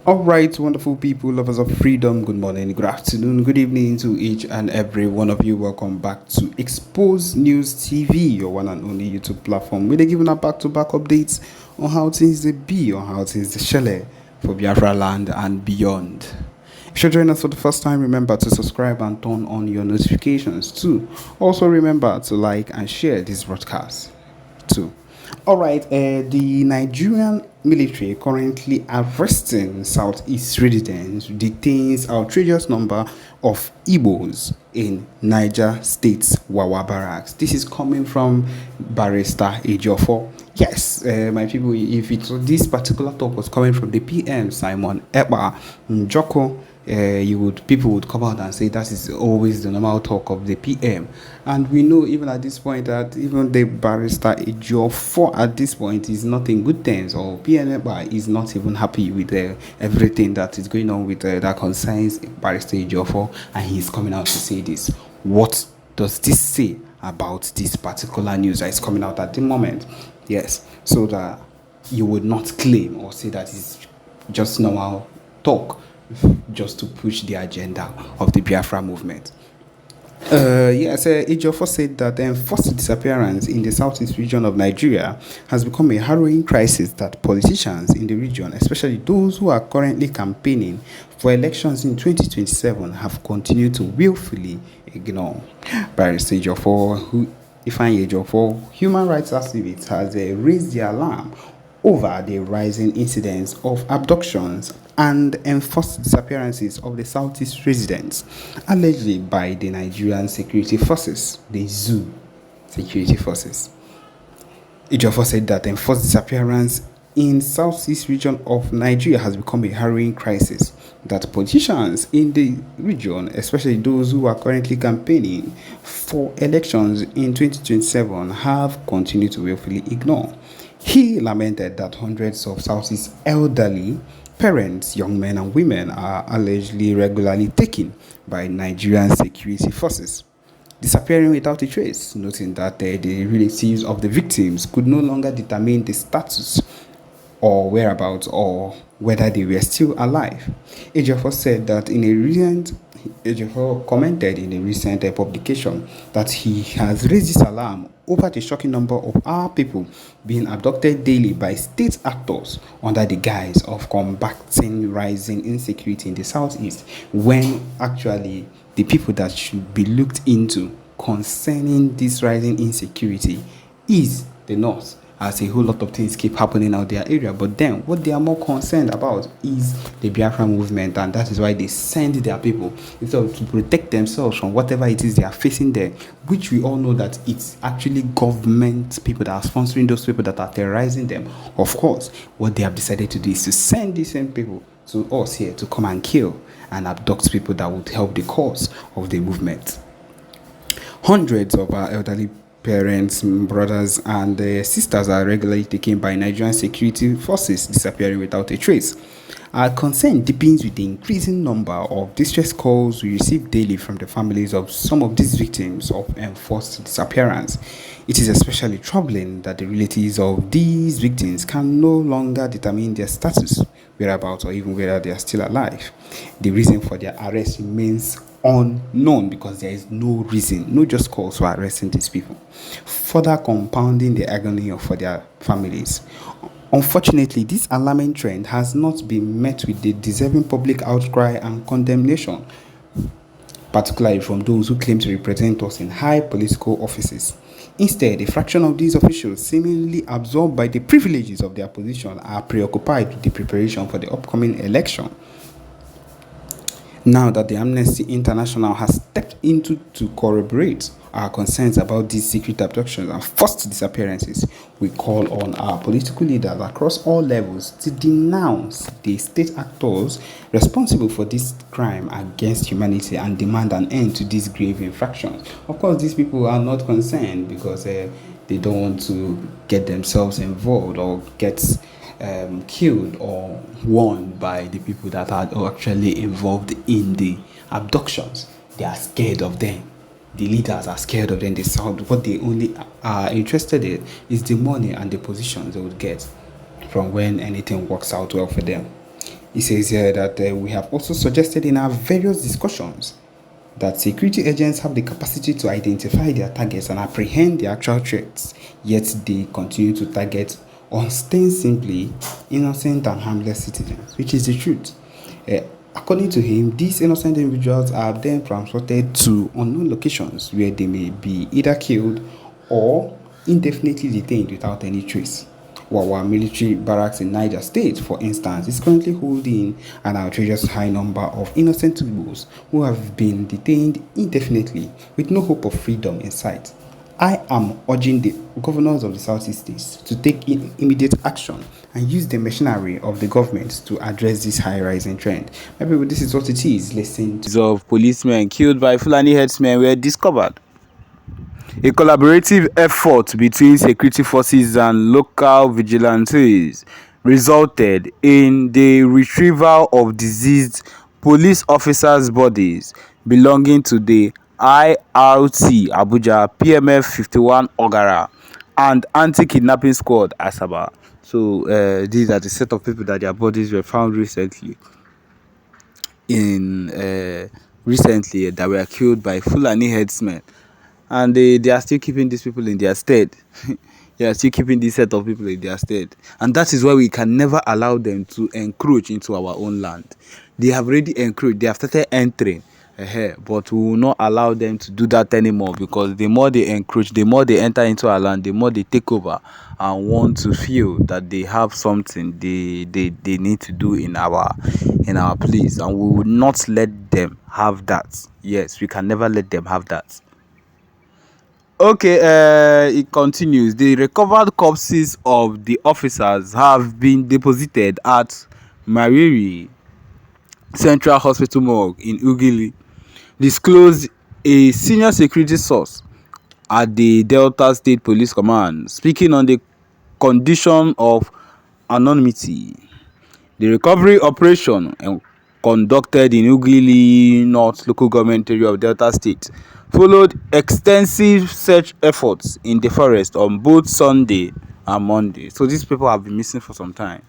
All right, wonderful people, lovers of freedom. Good morning, good afternoon, good evening to each and every one of you. Welcome back to Expose News TV, your one and only YouTube platform. We're giving up back-to-back updates on how things they be, on how things they shell for Biafra land and beyond. If you're joining us for the first time, remember to subscribe and turn on your notifications too. Also, remember to like and share this broadcast too. All right, the Nigerian military currently arresting Southeast residents detains outrageous number of Igbos in Niger State's Wawa barracks. This is coming from Barrister Ejiofor. Yes, my people, if this particular talk was coming from the PM Simon Ekpa Njoko, people would come out and say that is always the normal talk of the PM, and we know even at this point that even the Barrister Ejiofor at this point is not in good terms, or PNB is not even happy with everything that is going on with that concerns Barrister Ejiofor, and he's coming out to say this. What does this say about this particular news that is coming out at the moment? Yes, so that you would not claim or say that it's just normal talk just to push the agenda of the Biafra movement. Yes, Ejiofor said that the enforced disappearance in the southeast region of Nigeria has become a harrowing crisis that politicians in the region, especially those who are currently campaigning for elections in 2027, have continued to willfully ignore. Barrister Ifeanyi Ejiofor, human rights activist, has raised the alarm over the rising incidents of abductions and enforced disappearances of the Southeast residents, allegedly by the Nigerian security forces, the ZOO security forces. Ejiofor said that enforced disappearance in Southeast region of Nigeria has become a harrowing crisis that politicians in the region, especially those who are currently campaigning for elections in 2027, have continued to willfully ignore. He lamented that hundreds of Southeast elderly parents, young men and women are allegedly regularly taken by Nigerian security forces, disappearing without a trace, noting that the relatives of the victims could no longer determine the status or whereabouts or whether they were still alive. Ejiofor said that Ejiofor commented in a recent publication that he has raised this alarm over the shocking number of our people being abducted daily by state actors under the guise of combating rising insecurity in the southeast, when actually the people that should be looked into concerning this rising insecurity is the north, as a whole lot of things keep happening out their area. But then what they are more concerned about is the Biafra movement, and that is why they send their people instead of to protect themselves from whatever it is they are facing there, which we all know that it's actually government people that are sponsoring those people that are terrorizing them. Of course, what they have decided to do is to send these same people to us here to come and kill and abduct people that would help the cause of the movement. Hundreds of our elderly parents, brothers, and sisters are regularly taken by Nigerian security forces, disappearing without a trace. Our concern deepens with the increasing number of distress calls we receive daily from the families of some of these victims of enforced disappearance. It is especially troubling that the relatives of these victims can no longer determine their status, whereabouts, or even whether they are still alive. The reason for their arrest remains unknown because there is no reason, no just cause for arresting these people, further compounding the agony for their families. Unfortunately, this alarming trend has not been met with the deserving public outcry and condemnation, particularly from those who claim to represent us in high political offices. Instead, a fraction of these officials, seemingly absorbed by the privileges of their position, are preoccupied with the preparation for the upcoming election. Now that the Amnesty International has stepped into to corroborate our concerns about these secret abductions and forced disappearances, we call on our political leaders across all levels to denounce the state actors responsible for this crime against humanity and demand an end to these grave infractions. Of course, these people are not concerned because they don't want to get themselves involved or get killed or warned by the people that are actually involved in the abductions. They are scared of them. The leaders are scared of them. They sound what they only are interested in is the money and the positions they would get from when anything works out well for them. He says here that we have also suggested in our various discussions that security agents have the capacity to identify their targets and apprehend the actual threats, yet they continue to target ostensibly innocent and harmless citizens, which is the truth. Uh, According to him, these innocent individuals are then transported to unknown locations where they may be either killed or indefinitely detained without any trace. Wawa military barracks in Niger State, for instance, is currently holding an outrageous high number of innocent Igbos who have been detained indefinitely with no hope of freedom in sight. I am urging the governors of the Southeast states to take immediate action and use the machinery of the government to address this high rising trend. My people, this is what it is. Listen to Of policemen killed by Fulani herdsmen were discovered. A collaborative effort between security forces and local vigilantes resulted in the retrieval of deceased police officers' bodies belonging to the IRT Abuja PMF 51 Ogara and Anti-Kidnapping Squad Asaba. So these are the set of people that their bodies were found recently that were killed by Fulani herdsmen, and they are still keeping these people in their stead. They are still keeping this set of people in their stead, and that is why we can never allow them to encroach into our own land. They have already encroached, they have started entering, but we will not allow them to do that anymore, because the more they encroach, the more they enter into our land, the more they take over and want to feel that they have something they need to do in our place, and we will not let them have that. Yes, we can never let them have that. Okay, it continues. The recovered corpses of the officers have been deposited at Mariri Central Hospital morgue in Ugili, disclosed a senior security source at the Delta State Police Command, speaking on the condition of anonymity. The recovery operation, conducted in Ugili North local government area of Delta State, followed extensive search efforts in the forest on both Sunday and Monday. So these people have been missing for some time.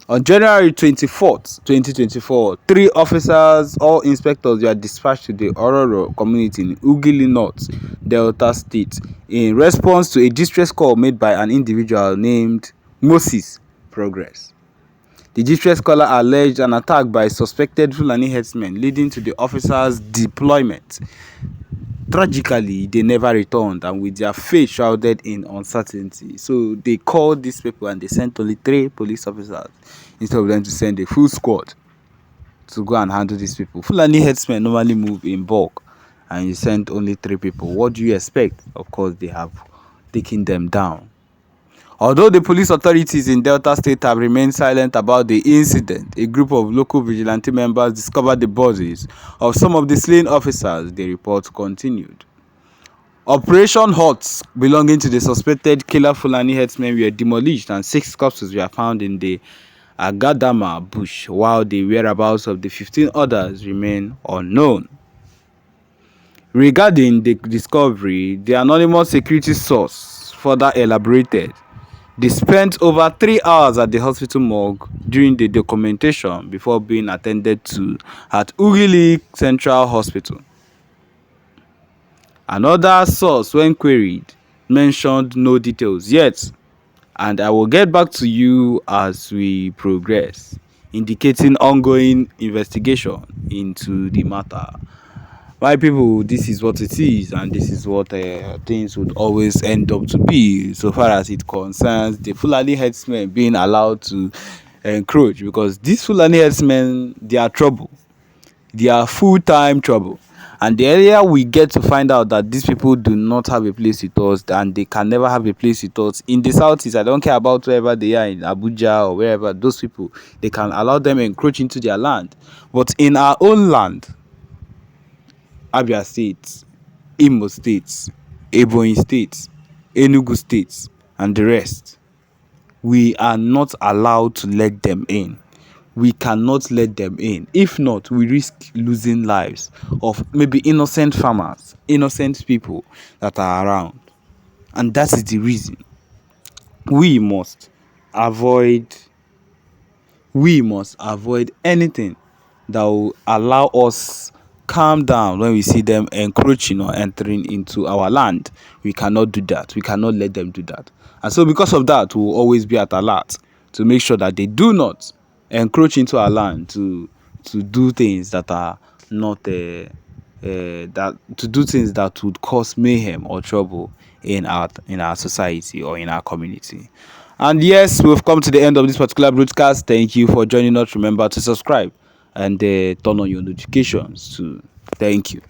On January 24th, 2024, 3 officers, all inspectors, were dispatched to the Ororo community in Ugili North, Delta State, in response to a distress call made by an individual named Moses Progress. The distress caller alleged an attack by suspected Fulani herdsmen, leading to the officers' deployment. Tragically, they never returned, and with their fate shrouded in uncertainty. So they called these people and they sent only 3 police officers instead of them to send a full squad to go and handle these people. Fulani herdsmen normally move in bulk, and you sent only 3 people. What do you expect? Of course, they have taken them down. Although the police authorities in Delta State have remained silent about the incident, a group of local vigilante members discovered the bodies of some of the slain officers. The report continued. Operation Huts belonging to the suspected killer Fulani herdsmen were demolished, and 6 corpses were found in the Agadama bush, while the whereabouts of the 15 others remain unknown. Regarding the discovery, the anonymous security source further elaborated. They spent over 3 hours at the hospital morgue during the documentation before being attended to at Ugili Central Hospital. Another source, when queried, mentioned no details yet, and I will get back to you as we progress, indicating ongoing investigation into the matter. My people, this is what it is, and this is what things would always end up to be, so far as it concerns the Fulani herdsmen being allowed to encroach, because these Fulani herdsmen, they are trouble. They are full-time trouble. And the earlier we get to find out that these people do not have a place with us, and they can never have a place with us in the southeast, I don't care about wherever they are, in Abuja or wherever, those people, they can allow them encroach into their land. But in our own land, Abia State, Imo State, Ebonyi State, Enugu State, and the rest, we are not allowed to let them in. We cannot let them in. If not, we risk losing lives of maybe innocent farmers, innocent people that are around. And that is the reason we must avoid we must avoid anything that will allow us calm down when we see them encroaching or entering into our land. We cannot do that. We cannot let them do that. And so because of that, we will always be at alert to make sure that they do not encroach into our land to do things that are not that to do things that would cause mayhem or trouble in our society or in our community. And yes, we've come to the end of this particular broadcast. Thank you for joining us. Remember to subscribe and turn on your notifications too. Thank you.